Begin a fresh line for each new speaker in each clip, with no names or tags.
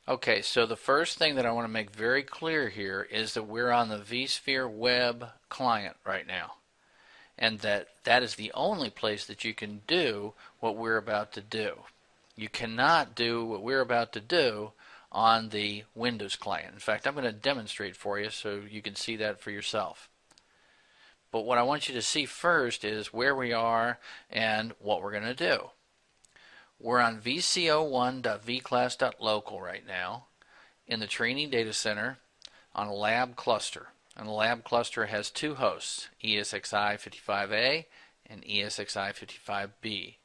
Okay, so the first thing that I want to make very clear here is that we're on the vSphere web client right now, and that is the only place that you can do what we're about to do. You cannot do what we're about to do on the Windows client. In fact, I'm going to demonstrate for you so you can see that for yourself. But what I want you to see first is where we are and what we're going to do. We're on vco1.vclass.local right now in the training data center on a lab cluster. And the lab cluster has two hosts, ESXi55A and ESXi55B.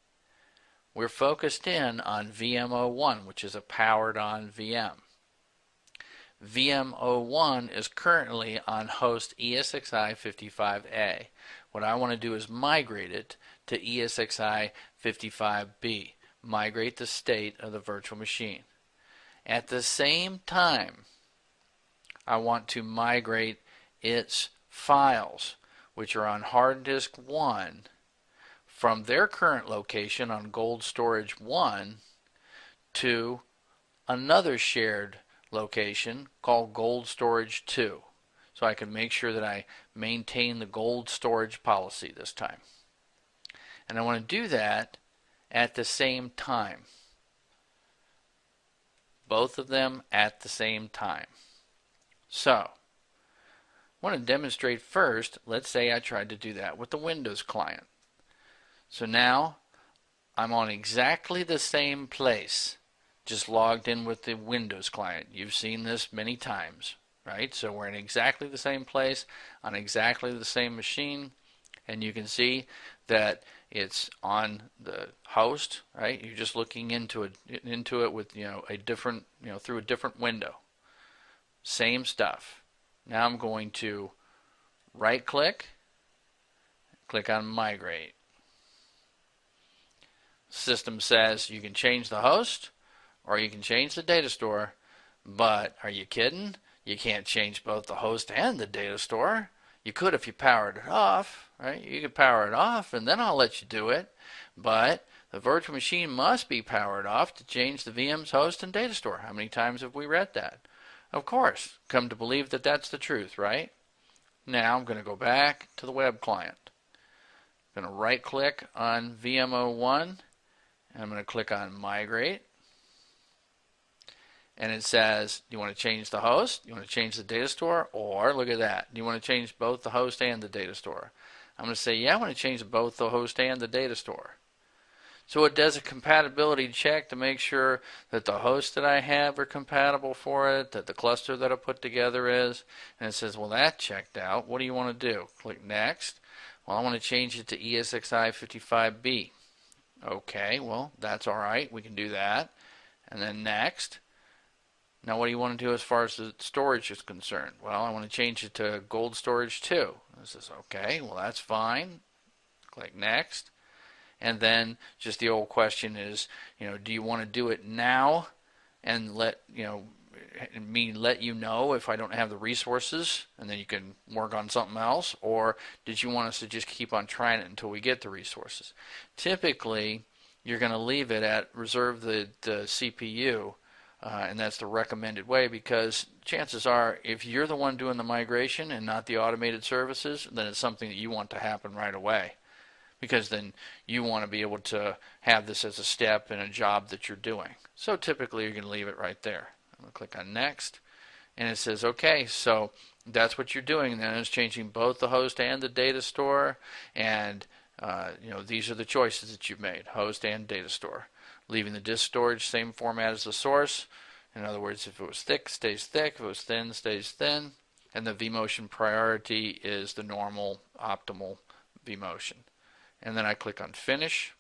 We're focused in on VM01, which is a powered on VM. VM01 is currently on host ESXi55A. What I want to do is migrate it to ESXi55B, migrate the state of the virtual machine. At the same time, I want to migrate its files, which are on hard disk 1, from their current location on Gold Storage 1 to another shared location called Gold Storage 2. So I can make sure that I maintain the gold storage policy this time. And I want to do that at the same time. Both of them at the same time. So, I want to demonstrate first, let's say I tried to do that with the Windows client. So now I'm on exactly the same place, just logged in with the Windows client. You've seen this many times, right? So we're in exactly the same place on exactly the same machine, and you can see that it's on the host, right? You're just looking into it with a different through a different window. Same stuff. Now I'm going to right click on migrate. System says you can change the host or you can change the data store, but are you kidding? You can't change both the host and the data store. You could if you powered it off, right? You could power it off and then I'll let you do it, but the virtual machine must be powered off to change the VM's host and data store. How many times have we read that? Of course, come to believe that that's the truth, right? Now I'm going to go back to the web client. I'm going to right click on VM01 and I'm going to click on migrate. And it says, do you want to change the host? Do you want to change the data store? Or, look at that, do you want to change both the host and the data store? I'm going to say, yeah, I want to change both the host and the data store. So it does a compatibility check to make sure that the hosts that I have are compatible for it, that the cluster that I put together is, and it says, well, that checked out. What do you want to do? Click next. Well, I want to change it to ESXi55B. Okay, well, that's all right. We can do that. And then next. Now what do you want to do as far as the storage is concerned? Well, I want to change it to Gold Storage 2. This is okay, well that's fine. Click next. And then just the old question is, do you want to do it now and let you know if I don't have the resources and then you can work on something else, or did you want us to just keep on trying it until we get the resources? Typically, you're going to leave it at reserve the CPU. And that's the recommended way, because chances are if you're the one doing the migration and not the automated services, then it's something that you want to happen right away, because then you want to be able to have this as a step in a job that you're doing. So typically you're going to leave it right there. I'm going to click on next, and it says okay, so that's what you're doing then, is changing both the host and the data store, and these are the choices that you've made, host and data store. Leaving the disk storage same format as the source. In other words, if it was thick, stays thick. If it was thin, stays thin. And the vMotion priority is the normal, optimal vMotion. And then I click on finish,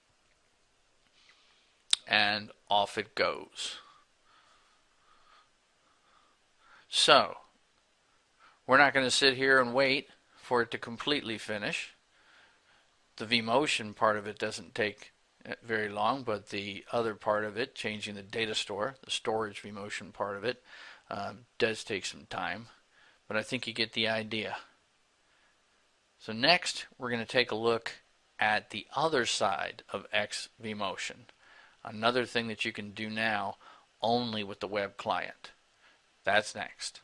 and off it goes. So, we're not going to sit here and wait for it to completely finish. The vMotion part of it doesn't take very long, but the other part of it, changing the data store, the storage vMotion part of it, does take some time, but I think you get the idea. So next we're going to take a look at the other side of XvMotion. Another thing that you can do now only with the web client. That's next.